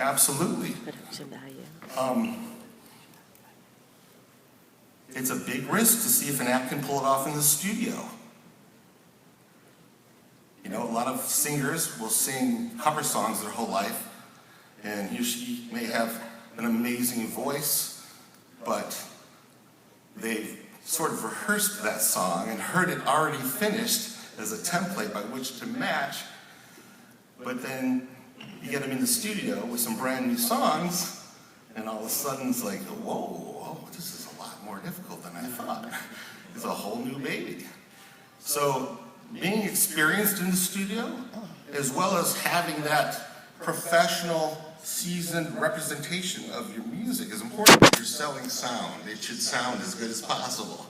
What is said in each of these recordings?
Absolutely. It's a big risk to see if an act can pull it off in the studio. You know, a lot of singers will sing cover songs their whole life, and he or she may have an amazing voice, but they've sort of rehearsed that song and heard it already finished as a template by which to match, but then you get them in the studio with some brand new songs, and all of a sudden it's like, whoa, this is a lot more difficult than I thought. It's a whole new baby. So being experienced in the studio, as well as having that professional, seasoned representation of your music is important. If you're selling sound, it should sound as good as possible.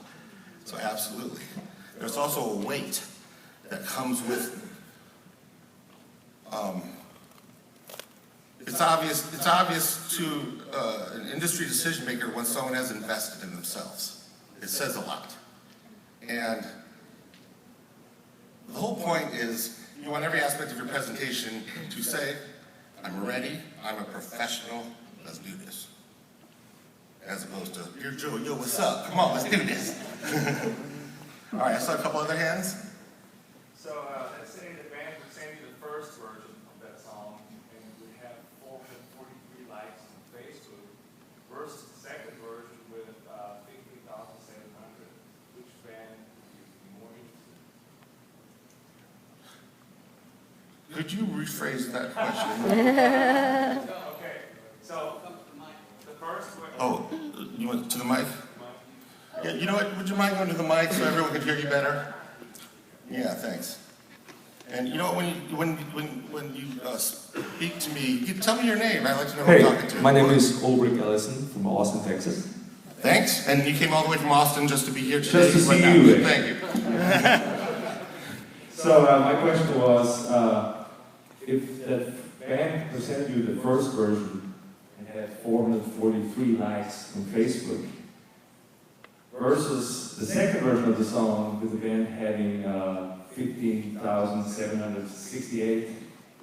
So absolutely. There's also a weight that comes with, it's obvious to an industry decision maker when someone has invested in themselves. It says a lot. And the whole point is you want every aspect of your presentation to say, I'm ready, I'm a professional, let's do this. As opposed to, you're Joe, yo, what's up? Come on, let's do this. All right, I saw a couple other hands. So let's say the band would send you the first version of that song and would have 443 likes on Facebook versus the second version with 15,700. Which band would you be more interested in? Could you rephrase that question? Okay, so the first one. Oh, you went to the mic? Yeah, you know what, would you mind going to the mic so everyone can hear you better? Yeah, thanks. And you know what, when you speak to me, tell me your name. I'd like to know who I'm talking to. My name is Ulrich Ellison from Austin, Texas. Thanks. And you came all the way from Austin just to be here today? Just to see you. Thank you. So my question was, if the band presented you the first version and had 443 likes on Facebook, versus the second version of the song with the band having 15,768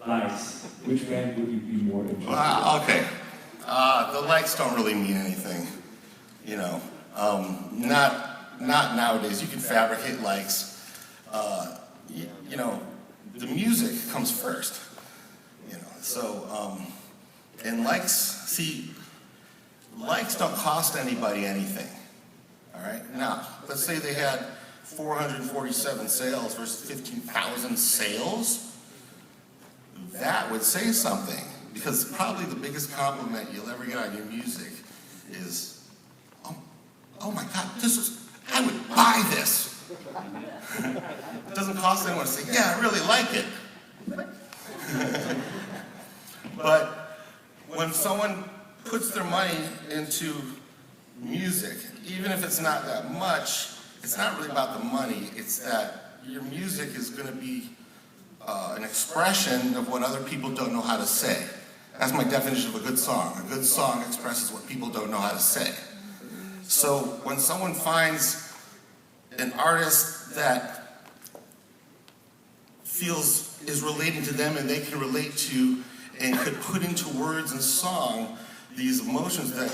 likes, which band would you be more interested in? Okay. The likes don't really mean anything, you know. Not nowadays. You can fabricate likes. You know, the music comes first. You know, so and likes don't cost anybody anything. All right. Now, let's say they had 447 sales versus 15,000 sales. That would say something, because probably the biggest compliment you'll ever get on your music is, oh my God, I would buy this. It doesn't cost anyone to say, yeah, I really like it. But when someone puts their money into music, even if it's not that much, it's not really about the money, it's that your music is going to be an expression of what other people don't know how to say. That's my definition of a good song. A good song expresses what people don't know how to say. So when someone finds an artist that feels is relating to them and they can relate to and could put into words and song these emotions that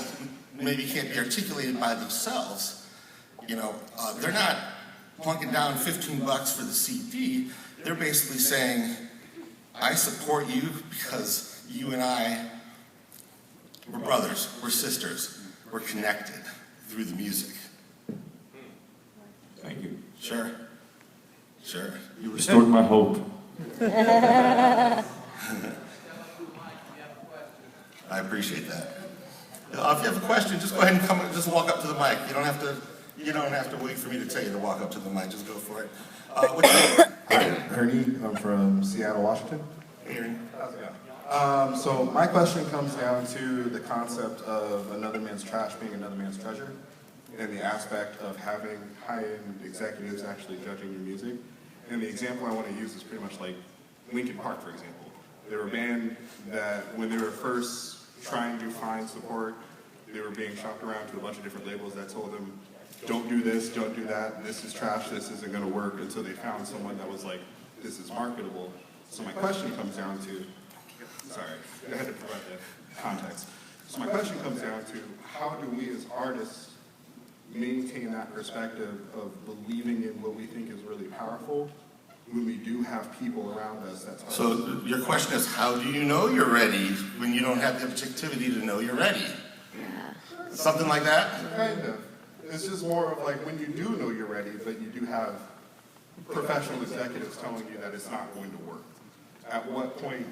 maybe can't be articulated by themselves, you know, they're not plunking down 15 bucks for the CD. They're basically saying, I support you because you and I, we're brothers, we're sisters, we're connected through the music. Thank you. Sure. Sure. You restored my hope. I appreciate that. If you have a question, just go ahead and come. Just walk up to the mic. You don't have to wait for me to tell you to walk up to the mic. Just go for it. What's your name? Hi, Ernie. I'm from Seattle, Washington. Hey, Ernie. How's it going? So my question comes down to the concept of another man's trash being another man's treasure, and the aspect of having high-end executives actually judging your music. And the example I want to use is pretty much like Linkin Park, for example. They were a band that, when they were first trying to find support, they were being shopped around to a bunch of different labels that told them, don't do this, don't do that, this is trash, this isn't going to work, until they found someone that was like, this is marketable. So my question comes down to, sorry, I had to provide that. how do we as artists maintain that perspective of believing in what we think is really powerful when we do have people around us that tell us? So your question is, how do you know you're ready when you don't have the objectivity to know you're ready? Something like that? Kind of. It's just more of like when you do know you're ready, but you do have professional executives telling you that it's not going to work. At what point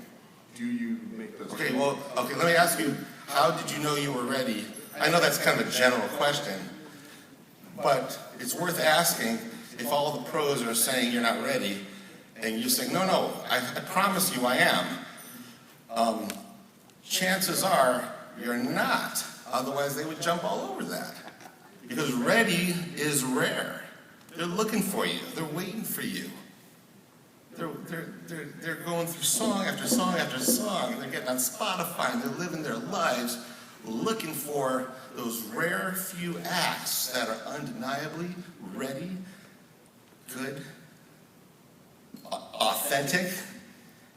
do you make those Okay, changes? let me ask you, how did you know you were ready? I know that's kind of a general question, but it's worth asking if all the pros are saying you're not ready, and you're saying, no, I promise you I am. Chances are you're not. Otherwise, they would jump all over that. Because ready is rare. They're looking for you. They're waiting for you. They're going through song after song after song, and they're getting on Spotify, and they're living their lives looking for those rare few acts that are undeniably ready, good, authentic.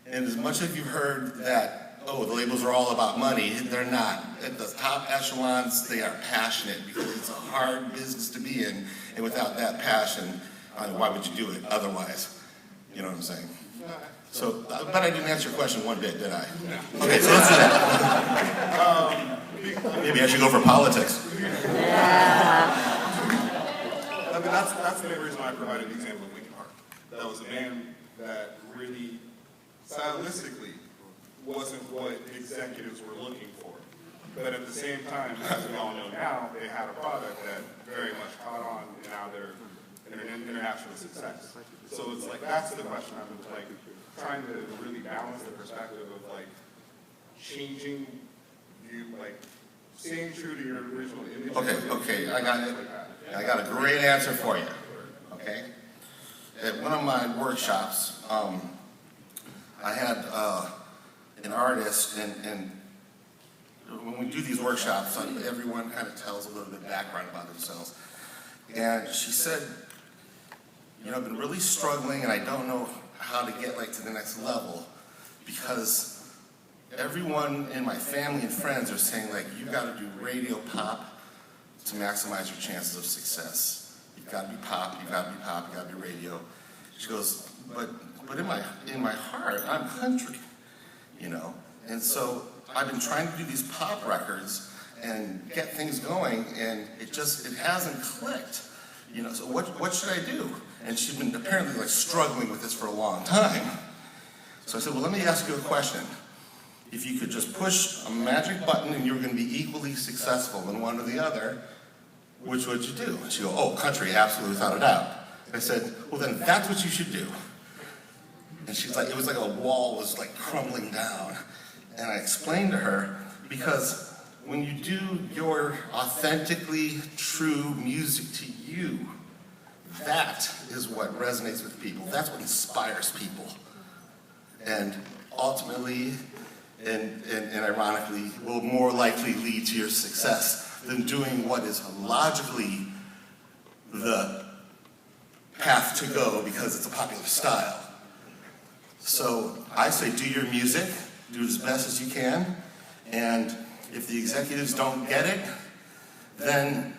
And as much as you've heard that, oh, the labels are all about money, they're not. At the top echelons, they are passionate because it's a hard business to be in, and without that passion, why would you do it otherwise? You know what I'm saying? So, but I didn't answer your question one bit, did I? Okay, so let's do that. Maybe I should go for politics. I mean, that's the main reason why I provided the example of Linkin Park. That was a band that really, stylistically, wasn't what executives were looking for. But at the same time, as we all know now, they had a product that very much caught on, and now they're an international success. So it's like, that's the question. I'm like trying to really balance the perspective of like changing you, like staying true to your original image. Okay, I got it. I got a great answer for you. Okay? At one of my workshops, I had an artist, and when we do these workshops, everyone kind of tells a little bit of background about themselves. And she said, you know, I've been really struggling, and I don't know how to get like to the next level because everyone in my family and friends are saying like, you got to do radio pop to maximize your chances of success. You've got to be pop, you've got to be pop, you've got to be radio. She goes, but in my heart, I'm country, you know? And so I've been trying to do these pop records and get things going, and it hasn't clicked, you know? So what should I do? And she'd been apparently like struggling with this for a long time. So I said, well, let me ask you a question. If you could just push a magic button and you were going to be equally successful in one or the other, which would you do? And she'd go, oh, country, absolutely, without a doubt. I said, well, then that's what you should do. And she's like, it was like a wall was like crumbling down. And I explained to her, because when you do your authentically true music to you, that is what resonates with people. That's what inspires people. And ultimately, and ironically, will more likely lead to your success than doing what is logically the path to go because it's a popular style. So I say do your music, do it as best as you can, and if the executives don't get it, then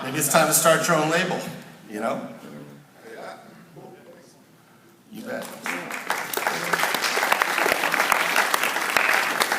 maybe it's time to start your own label, you know? You bet.